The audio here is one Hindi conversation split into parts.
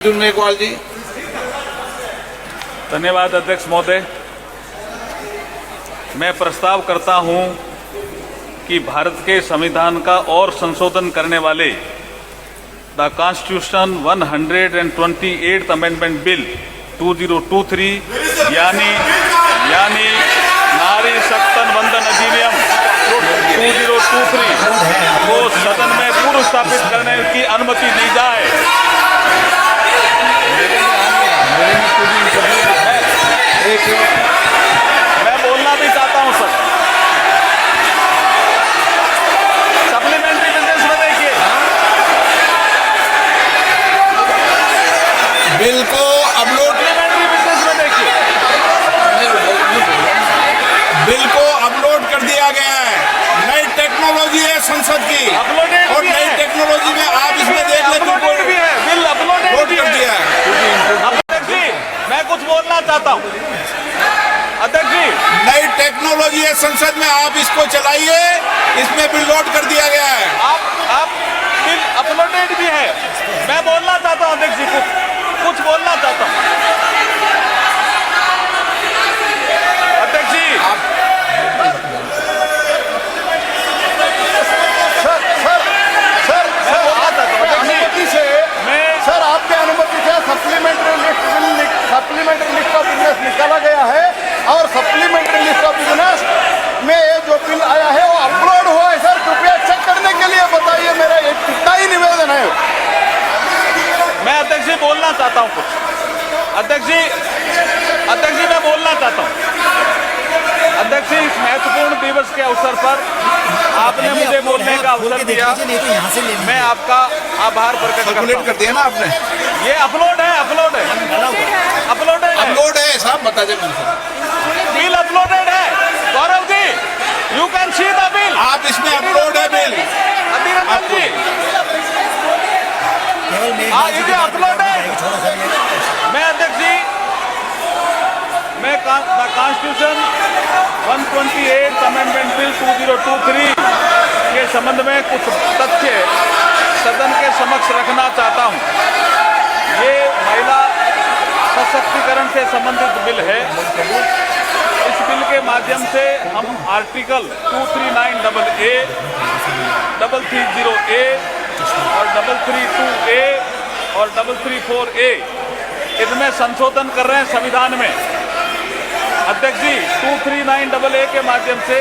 मेघवाल जी। धन्यवाद अध्यक्ष महोदय। मैं प्रस्ताव करता हूं कि भारत के संविधान का और संशोधन करने वाले the constitution 128th amendment bill 2023 यानी नारी शक्ति वंदन अधिनियम 2023 को सदन में पूर्व स्थापित करने की अनुमति दी जाए। मैं बोलना भी चाहता हूं सर। सप्लीमेंट्री बिजनेस में देखिए, बिल को अपलोड, सप्लीमेंट्री बिजनेस में देखिए, बिल को अपलोड कर दिया गया है। नई टेक्नोलॉजी है संसद की, अपलोडेड और भी नई है। टेक्नोलॉजी में आप इसमें देख ले, अपलोडेड भी है, बिल अपलोडेड भी कर दिया है। अध्यक्ष जी, मैं कुछ बोलना चाहता हूं। अध्यक्ष जी, नई टेक्नोलॉजी है संसद में, आप इसको चलाइए। इसमें बिल लोड कर दिया गया है। आप बिल अपलोडेड भी है। मैं बोलना चाहता हूं अध्यक्ष जी, कुछ बोलना चाहता हूं। अध्यक्ष जी, सर आपके अनुमति से सप्लीमेंट्री लिस्ट ऑफ बिजनेस निकाला गया है और सप्लीमेंट्री लिस्ट ऑफ बिजनेस में ये जो बिल आया है वो अपलोड हुआ है। सर कृपया चेक करने के लिए बताइए, मेरा इतना ही निवेदन है। मैं अध्यक्ष जी बोलना चाहता हूं कुछ। अध्यक्ष जी मैं बोलना चाहता हूं। अध्यक्ष जी, इस महत्वपूर्ण दिवस के अवसर पर आपने मुझे बोलने का अवसर दिया, मैं आपका आभार प्रकट करता हूं। कर दिया ना आपने। ये अपलोड है साहब, बता दे बिल अपलोडेड है। Gaurav ji, you can see the bill. आप इसमें अपलोड है बिल। अधीररंजन जी, ये अपलोड है। मैं अध्यक्ष जी, मैं कॉन्स्टिट्यूशन 128th अमेंडमेंट बिल 2023 के संबंध में कुछ तथ्य सदन के समक्ष रखना चाहता हूं। ये महिला सशक्तिकरण से संबंधित बिल है। इस बिल के माध्यम से हम आर्टिकल 239AA, 330A और 332A और 334A इनमें संशोधन कर रहे हैं संविधान में। अध्यक्ष जी, 239AA के माध्यम से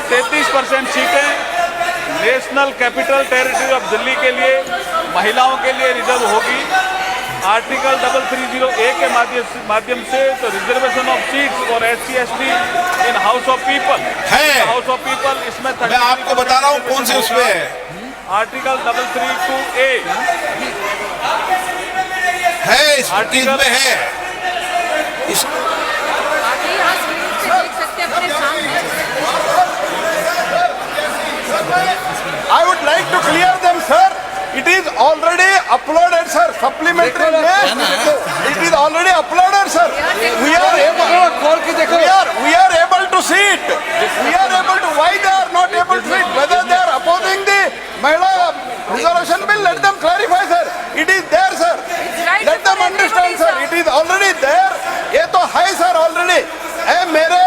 33% सीटें national capital territory of Delhi के लिए महिलाओं के लिए रिजर्व होगी। आर्टिकल 330A के माध्यम से तो reservation of seats for SC/ST in house of people है। इसमें मैं आपको बता रहा हूँ कौन से उसमें है। आर्टिकल 332A है, इस आर्टिकल में है। इस I would like to clear them, sir. It is already uploaded, sir. Supplementary list. It is already uploaded, sir. We are able to see it. We are able to. Why they are not able to see it? Whether they are opposing the Mahila reservation bill, let them clarify, sir. It is there, sir. Let them understand, sir. It is already there. ये तो है, sir, already. मेरे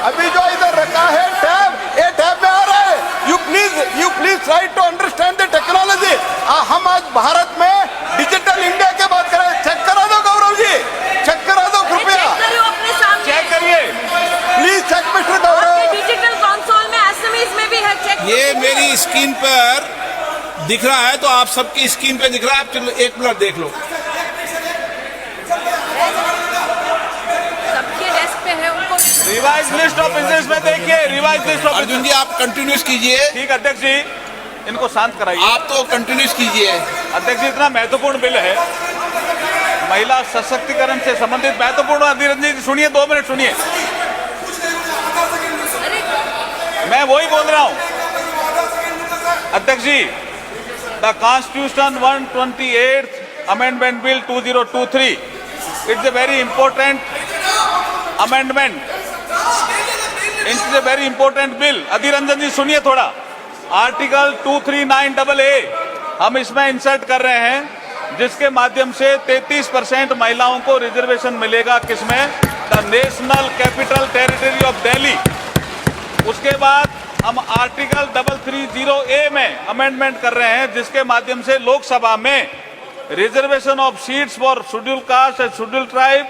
अभी जो इधर रखा है टैब, ये टैब में आ रहा है। You please try to understand the technology. हम आज भारत में डिजिटल इंडिया के बात कर रहे हैं। चेक करा दो गौरव जी, चेक करा दो कृपया। चेक करिए, please check mister Gaurav. Digital console में एसएमएस में भी है, चेक। ये मेरी स्क्रीन पर दिख रहा है, तो आप सबकी स्क्रीन पे दिख रहा है। आप चलो एक मिनट देख लो। सबके डेस्क पे है, उनको रिवाइज लिस्ट ऑफ बिजनेस में देखिए। रिवाइज लिस्ट ऑफ अर्जुन जी, आप कंटिन्यूस कीजिए। ठीक, अध्यक्ष जी इनको शांत कराइए। आप तो कंटिन्यूस कीजिए। अध्यक्ष जी, इतना महत्वपूर्ण बिल है, महिला सशक्तिकरण से संबंधित महत्वपूर्ण। अधीररंजन जी सुनिए, 2 मिनट सुनिए। मैं वही बोल रहा हूं अध्यक्ष जी। The constitution 128th amendment bill 2023 it's a very important amendment, it's a very important bill. Adhir Ranjan ji सुनिए थोड़ा। आर्टिकल 239AA हम इसमें इंसर्ट कर रहे हैं जिसके माध्यम से 33% महिलाओं को रिजर्वेशन मिलेगा। किसमें? The national capital territory of Delhi. उसके बाद हम आर्टिकल 330A में अमेंडमेंट कर रहे हैं, जिसके माध्यम से लोकसभा में reservation of seats for schedule caste and schedule tribe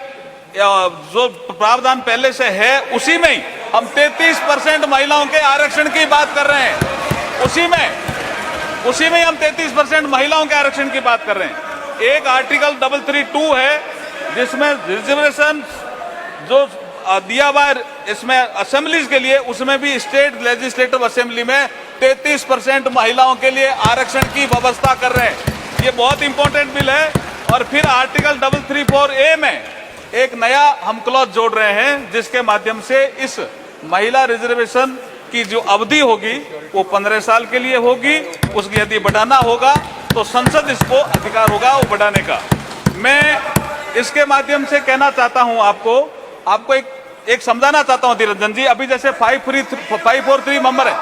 जो प्रावधान पहले से है उसी में ही हम 33% महिलाओं के आरक्षण की बात कर रहे हैं। उसी में हम 33% महिलाओं के आरक्षण की बात कर रहे हैं। एक आर्टिकल 332 है जिसमें रिजर्वेशन जो दिया हुआ इसमें असेंबलीज के लिए, उसमें भी स्टेट लेजिस्लेटिव असेंबली में 33% महिलाओं के लिए आरक्षण की व्यवस्था कर रहे हैं। ये बहुत इंपॉर्टेंट बिल है। और फिर आर्टिकल 334A में एक नया हम क्लॉज जोड़ रहे हैं, जिसके माध्यम से इस महिला रिजर्वेशन की जो अवधि होगी वो 15 साल के लिए होगी। उसकी यदि बढ़ाना होगा तो संसद इसको अधिकार होगा वो बढ़ाने का। मैं इसके माध्यम से कहना चाहता हूं आपको एक समझाना चाहता हूं धीरजन जी। अभी जैसे 543 नंबर है,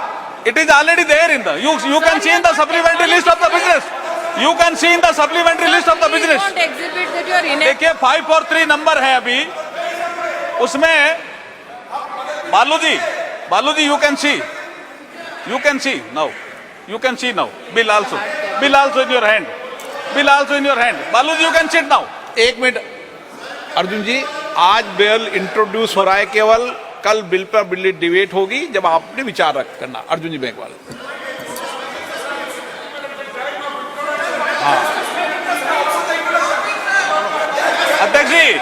it is already there in the you can see in the supplementary list of the business. You can see in the supplementary list of the business. देखिए 543 नंबर है अभी उसमें। Balu ji you can see now, you can see now bill also in your hand, बालू जी you can sit now। एक मिनट अर्जुन जी, आज बिल इंट्रोड्यूस हो रहा है, केवल कल बिल पर बिल डिबेट होगी जब आपने विचार रख करना। अर्जुन जी बैंकवाल। अध्यक्ष जी,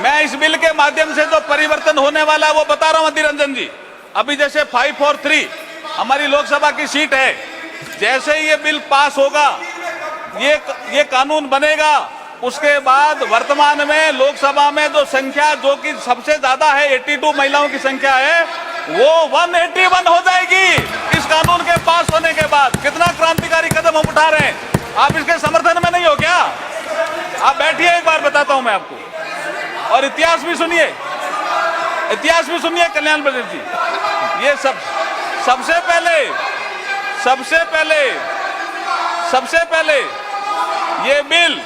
मैं इस बिल के माध्यम से जो परिवर्तन होने वाला है वो बता रहा हूं अधीर रंजन जी। अभी जैसे 543 हमारी लोकसभा की सीट है, जैसे ही ये बिल पास होगा, ये कानून बनेगा, उसके बाद वर्तमान में लोकसभा में जो संख्या जो कि सबसे ज्यादा है 82 महिलाओं की संख्या है, वो 181 हो जाएगी इस कानून के पास होने के बाद। कितना क्रांतिकारी कदम हम उठा रहे हैं। आप इसके समर्थन में नहीं हो क्या? आप बैठिए, एक बार बताता हूं मैं आपको। और इतिहास भी सुनिए कल्याण बजट जी। ये सबसे पहले ये बिल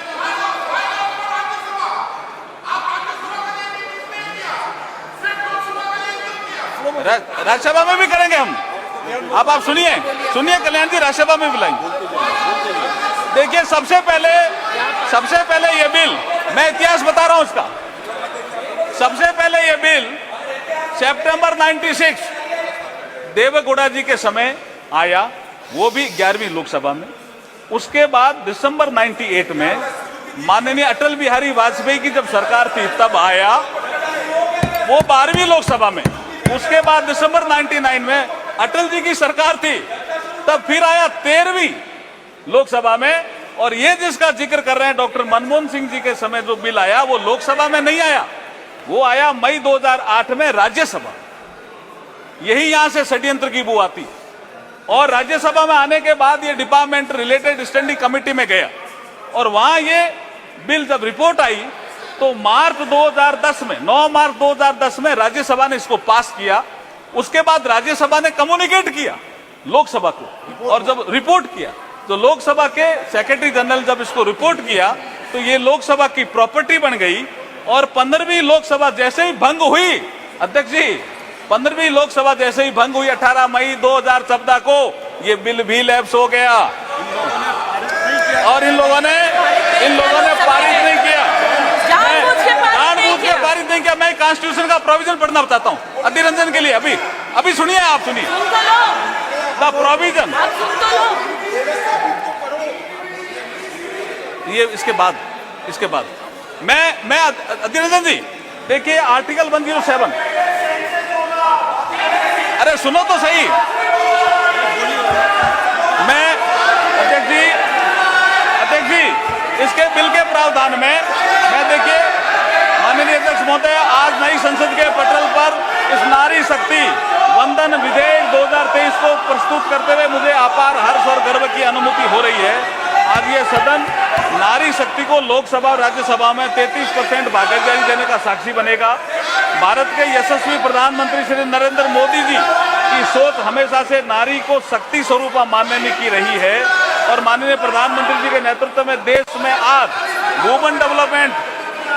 राज्यसभा में भी करेंगे हम। अब आप सुनिए कल्याण जी, राज्यसभा में बुलाएंगे। देखिए सबसे पहले ये बिल, मैं इतिहास बता रहा हूं उसका। सबसे पहले ये बिल सितंबर 96 देवेगौड़ा जी के समय आया, वो भी 11वीं लोकसभा में। उसके बाद दिसंबर 98 में माननीय अटल बिहारी वाजपेयी की जब सरकार थी तब आया, वो 12वीं लोकसभा में। उसके बाद दिसंबर 99 में अटल जी की सरकार थी, तब फिर आया 13वीं लोकसभा में। और ये जिसका जिक्र कर रहे हैं डॉक्टर मनमोहन सिंह जी के समय जो बिल आया, वो लोकसभा में नहीं आया, वो आया मई 2008 में राज्यसभा। यही यहां से षड्यंत्र की बू आती। और राज्यसभा में आने के बाद ये डिपार्टमेंट रिलेटेड स्टैंडिंग कमेटी में गया, और वहां ये बिल जब रिपोर्ट आई तो 9 मार्च 2010 में राज्यसभा ने इसको पास किया। उसके बाद राज्यसभा ने कम्युनिकेट किया लोकसभा को, और जब रिपोर्ट किया तो लोकसभा के सेक्रेटरी जनरल जब इसको रिपोर्ट किया तो ये लोकसभा की प्रॉपर्टी बन गई। और 15वीं लोकसभा जैसे ही भंग हुई, अध्यक्ष जी, 15वीं लोकसभा जैसे ही भंग हुई 18 मई 2014 को, ये बिल भी लैप्स हो गया। और इन लोगों ने पारित नहीं किया, जानबूझ के पारित नहीं किया। मैं कॉन्स्टिट्यूशन का प्रोविजन पढ़ना बताता हूँ अधीर रंजन के लिए। अभी सुनिए, आप सुनिए द प्रोविजन। ये इसके बाद मैं अधीर रंजन जी, देखिए आर्टिकल 107। अरे सुनो तो सही। मैं अध्यक्ष जी इसके बिल के प्रावधान में मैं देखिए माननीय अध्यक्ष महोदय, आज नई संसद के पटल पर इस नारी शक्ति वंदन विधेयक 2023 को प्रस्तुत करते हुए मुझे अपार हर्ष और गर्व की अनुभूति हो रही है। आज ये सदन नारी शक्ति को लोकसभा और राज्यसभा में 33% भागीदारी देने का साक्षी बनेगा। भारत के यशस्वी प्रधानमंत्री श्री नरेंद्र मोदी जी की सोच हमेशा से नारी को शक्ति स्वरूप मानने की रही है। और माननीय प्रधानमंत्री जी के नेतृत्व में देश में आज वुमेन डेवलपमेंट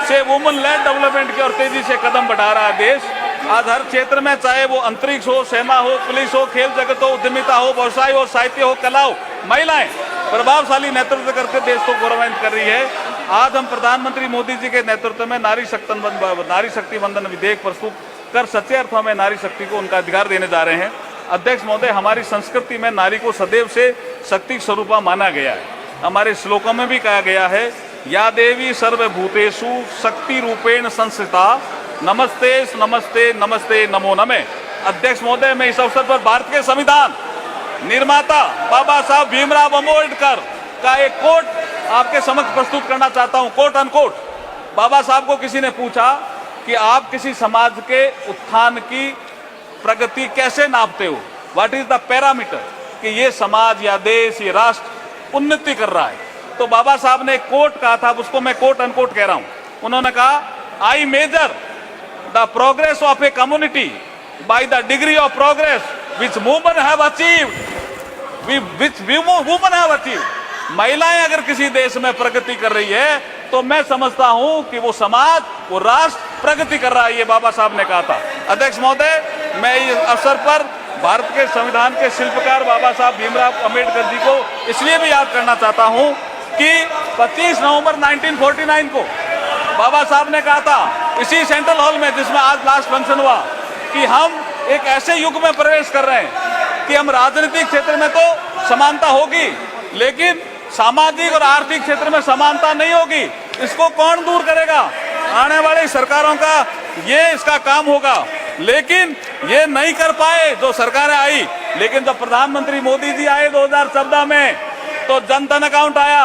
से वुमेन लेड डेवलपमेंट की ओर तेजी से कदम बढ़ा रहा है देश। आज हर क्षेत्र में, चाहे वो अंतरिक्ष हो, सेना हो, पुलिस हो, खेल जगत हो, उद्यमिता हो, व्यवसाय हो, साहित्य हो, कला हो, महिलाएं प्रभावशाली नेतृत्व करके देश को गौरवान्वित कर रही है। आज हम प्रधानमंत्री मोदी जी के नेतृत्व में नारी शक्ति वंदन विधेयक प्रस्तुत कर सच्चे अर्थों में नारी शक्ति को उनका अधिकार देने जा रहे हैं। अध्यक्ष महोदय, हमारी संस्कृति में नारी को सदैव से शक्ति स्वरूपा माना गया है। हमारे श्लोकों में भी कहा गया है, या देवी सर्वभूतेषु शक्ति रूपेण संस्थिता, नमस्ते नमस्ते नमस्ते नमो नमे। अध्यक्ष महोदय, मैं इस अवसर पर भारत के संविधान निर्माता बाबा साहब भीमराव अम्बेडकर का एक कोट आपके समक्ष प्रस्तुत करना चाहता हूं, कोट अनकोट। बाबा साहब को किसी ने पूछा कि आप किसी समाज के उत्थान की प्रगति कैसे नापते हो, व्हाट इज द पैरामीटर, कि ये समाज या देश, ये राष्ट्र उन्नति कर रहा है। तो बाबा साहब ने एक कोट कहा था, उसको मैं कोट अनकोट कह रहा हूं। उन्होंने कहा, I measure the progress of a community by the degree of progress which women have achieved, which women have achieved. महिलाएं अगर किसी देश में प्रगति कर रही है तो मैं समझता हूं कि वो समाज, वो राष्ट्र प्रगति कर रहा है, ये बाबा साहब ने कहा था। अध्यक्ष महोदय, मैं इस अवसर पर भारत के संविधान के शिल्पकार बाबा साहब भीमराव अम्बेडकर जी को इसलिए भी याद करना चाहता हूं कि 25 नवंबर 1949 को बाबा साहब ने कहा था इसी सेंट्रल हॉल में, जिसमें आज लास्ट फंक्शन हुआ, कि हम एक ऐसे युग में प्रवेश कर रहे हैं कि हम राजनीतिक क्षेत्र में तो समानता होगी, लेकिन सामाजिक और आर्थिक क्षेत्र में समानता नहीं होगी। इसको कौन दूर करेगा? आने वाली सरकारों का ये इसका काम होगा। लेकिन ये नहीं कर पाए जो सरकारें आई। लेकिन जब प्रधानमंत्री मोदी जी आए 2014 में, तो जन धन अकाउंट आया,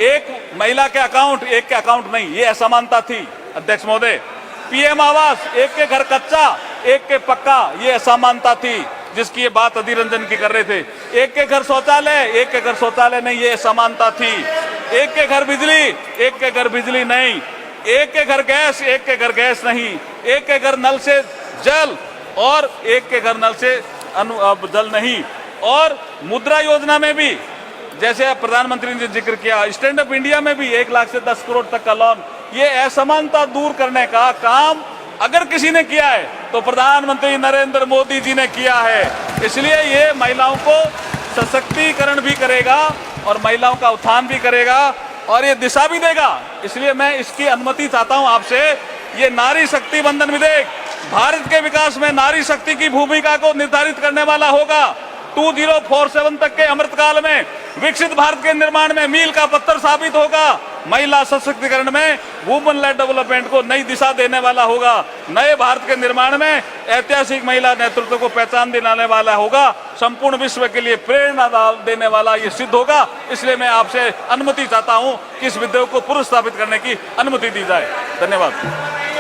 एक महिला के अकाउंट, एक के अकाउंट नहीं, ये असमानता थी। अध्यक्ष महोदय, पीएम आवास, एक के घर कच्चा, एक के पक्का, ये असमानता थी जिसकी ये बात अधीर रंजन की कर रहे थे। एक के घर शौचालय, एक के घर शौचालय नहीं, ये समानता थी। एक के घर बिजली, एक के घर बिजली नहीं। एक के घर गैस, एक के घर गैस नहीं। एक के घर नल से जल और एक के घर नल से जल नहीं। और मुद्रा योजना में भी, जैसे प्रधानमंत्री ने जिक्र किया, स्टैंड अप इंडिया में भी 1 लाख से 10 करोड़ तक का लोन, ये असमानता दूर करने का काम अगर किसी ने किया है तो प्रधानमंत्री नरेंद्र मोदी जी ने किया है। इसलिए ये महिलाओं को सशक्तिकरण भी करेगा और महिलाओं का उत्थान भी करेगा और ये दिशा भी देगा। इसलिए मैं इसकी अनुमति चाहता हूं आपसे। ये नारी शक्ति वंदन विधेयक भारत के विकास में नारी शक्ति की भूमिका को निर्धारित करने वाला होगा। 2047 तक के अमृतकाल में विकसित भारत के निर्माण में मील का पत्थर साबित होगा। महिला सशक्तिकरण में वुमेन लेड डेवलपमेंट को नई दिशा देने वाला होगा। नए भारत के निर्माण में ऐतिहासिक महिला नेतृत्व को पहचान दिलाने वाला होगा। संपूर्ण विश्व के लिए प्रेरणा देने वाला ये सिद्ध होगा। इसलिए मैं आपसे अनुमति चाहता हूं कि इस विधेयक को पुनः स्थापित करने की अनुमति दी जाए। धन्यवाद।